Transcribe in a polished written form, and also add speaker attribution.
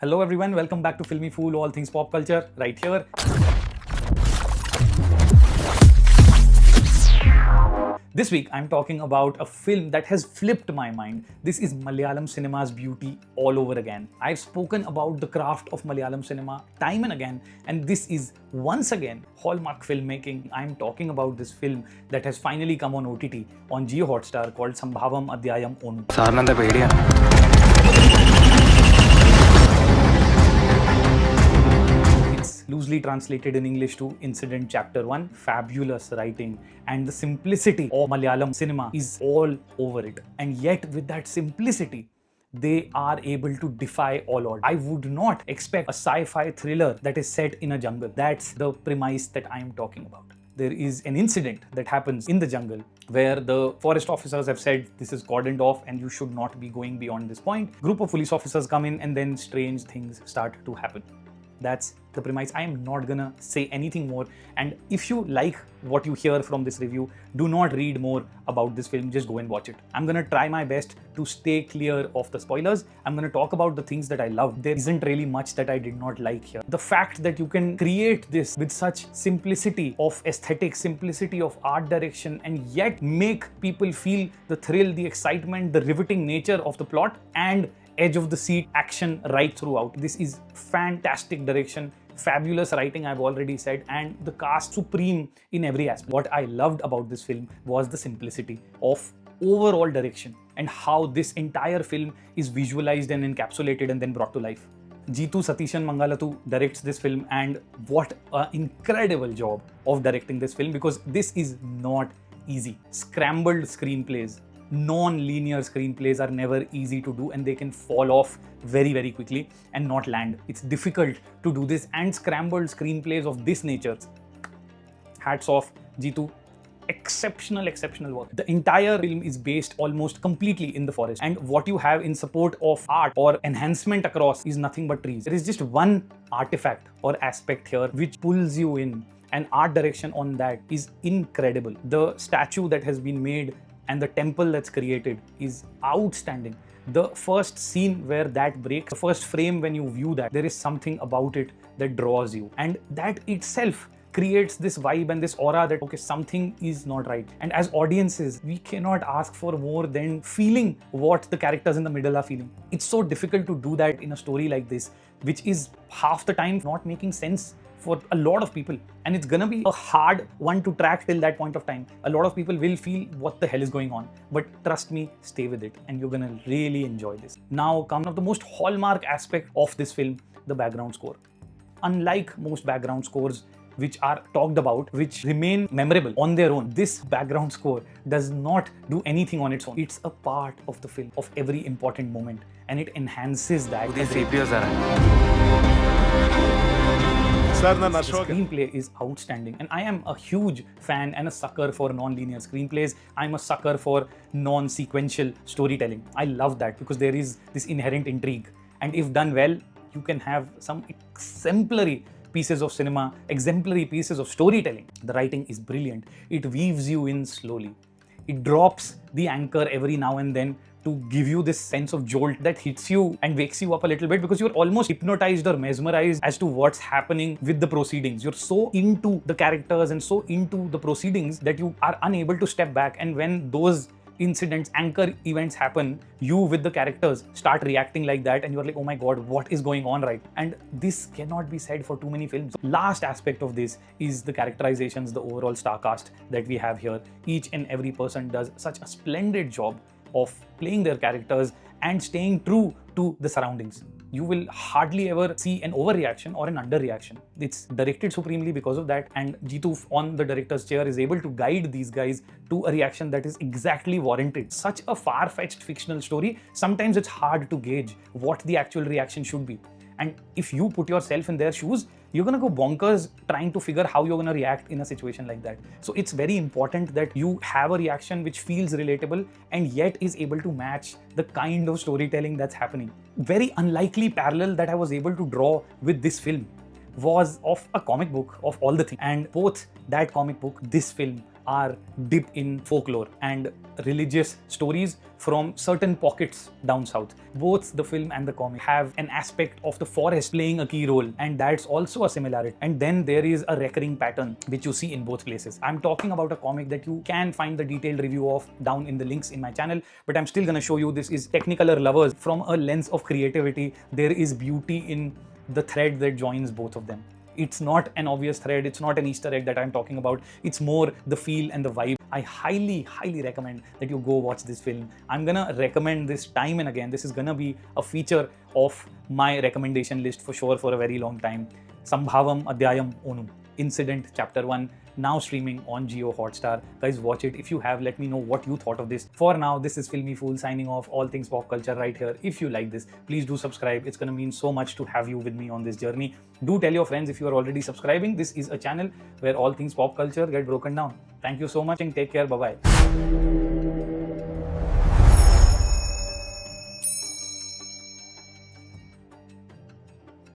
Speaker 1: Hello everyone, welcome back to Filmy Fool, all things pop culture, right here. This week I'm talking about a film that has flipped my mind. This is Malayalam cinema's beauty all over again. I've spoken about the craft of Malayalam cinema time and again, and this is once again hallmark filmmaking. I'm talking about this film that has finally come on OTT on Jio Hotstar called Sambhavam Adhyayam Onnu. Loosely translated in English to Incident Chapter 1. Fabulous writing and the simplicity of Malayalam cinema is all over it. And yet with that simplicity, they are able to defy all odds. I would not expect a sci-fi thriller that is set in a jungle. That's the premise that I am talking about. There is an incident that happens in the jungle where the forest officers have said this is cordoned off and you should not be going beyond this point. Group of police officers come in and then strange things start to happen. That's the premise. I am not gonna say anything more, and if you like what you hear from this review, do not read more about this film, just go and watch it. I'm gonna try my best to stay clear of the spoilers. I'm gonna talk about the things that I loved. There isn't really much that I did not like here. The fact that you can create this with such simplicity of aesthetic, simplicity of art direction, and yet make people feel the thrill, the excitement, the riveting nature of the plot, and edge of the seat action right throughout. This is fantastic direction, fabulous writing, I've already said, and the cast supreme in every aspect. What I loved about this film was the simplicity of overall direction and how this entire film is visualized and encapsulated and then brought to life. Jithu Satheesan Mangalathu directs this film, and what an incredible job of directing this film, because this is not easy. Scrambled screenplays, non-linear screenplays are never easy to do, and they can fall off very, very quickly and not land. It's difficult to do this, and scrambled screenplays of this nature, hats off, Jithu. Exceptional work. The entire film is based almost completely in the forest, and what you have in support of art or enhancement across is nothing but trees. There is just one artifact or aspect here which pulls you in, and art direction on that is incredible. The statue that has been made and the temple that's created is outstanding. The first scene where that breaks, the first frame when you view that, there is something about it that draws you. And that itself creates this vibe and this aura that, okay, something is not right. And as audiences, we cannot ask for more than feeling what the characters in the middle are feeling. It's so difficult to do that in a story like this, which is half the time not making sense for a lot of people, and it's gonna be a hard one to track till that point of time. A lot of people will feel what the hell is going on, but trust me, stay with it and you're gonna really enjoy this. Now comes one of the most hallmark aspect of this film, the background score. Unlike most background scores which are talked about, which remain memorable on their own, this background score does not do anything on its own. It's a part of the film, of every important moment, and it enhances that. The screenplay is outstanding, and I am a huge fan and a sucker for non-linear screenplays. I'm a sucker for non-sequential storytelling. I love that because there is this inherent intrigue, and if done well, you can have some exemplary pieces of cinema, exemplary pieces of storytelling. The writing is brilliant. It weaves you in slowly. It drops the anchor every now and then to give you this sense of jolt that hits you and wakes you up a little bit, because you're almost hypnotized or mesmerized as to what's happening with the proceedings. You're so into the characters and so into the proceedings that you are unable to step back. And when those incidents, anchor events happen, you with the characters start reacting like that, and you're like, oh my god, what is going on, right? And this cannot be said for too many films. Last aspect of this is the characterizations, the overall star cast that we have here. Each and every person does such a splendid job of playing their characters and staying true to the surroundings. You will hardly ever see an overreaction or an underreaction. It's directed supremely because of that, and Jithu on the director's chair is able to guide these guys to a reaction that is exactly warranted. Such a far-fetched fictional story, sometimes it's hard to gauge what the actual reaction should be. And if you put yourself in their shoes, you're gonna go bonkers trying to figure how you're gonna react in a situation like that. So it's very important that you have a reaction which feels relatable and yet is able to match the kind of storytelling that's happening. Very unlikely parallel that I was able to draw with this film was of a comic book of all the things. And both that comic book, this film, our dip in folklore and religious stories from certain pockets down south. Both the film and the comic have an aspect of the forest playing a key role, and that's also a similarity. And then there is a recurring pattern which you see in both places. I'm talking about a comic that you can find the detailed review of down in the links in my channel, but I'm still gonna show you. This is Technicolour Lovers. From a lens of creativity, there is beauty in the thread that joins both of them. It's not an obvious thread, it's not an Easter egg that I'm talking about, it's more the feel and the vibe. I highly recommend that you go watch this film. I'm gonna recommend this time and again. This is gonna be a feature of my recommendation list for sure for a very long time. Sambhavam, Adhyayam Onnu, Incident Chapter 1, now streaming on Jio Hotstar. Guys, watch it. If you have, let me know what you thought of this. For now, this is Filmy Fool signing off. All things pop culture right here. If you like this, please do subscribe. It's gonna mean so much to have you with me on this journey. Do tell your friends if you are already subscribing. This is a channel where all things pop culture get broken down. Thank you so much and take care. Bye-bye.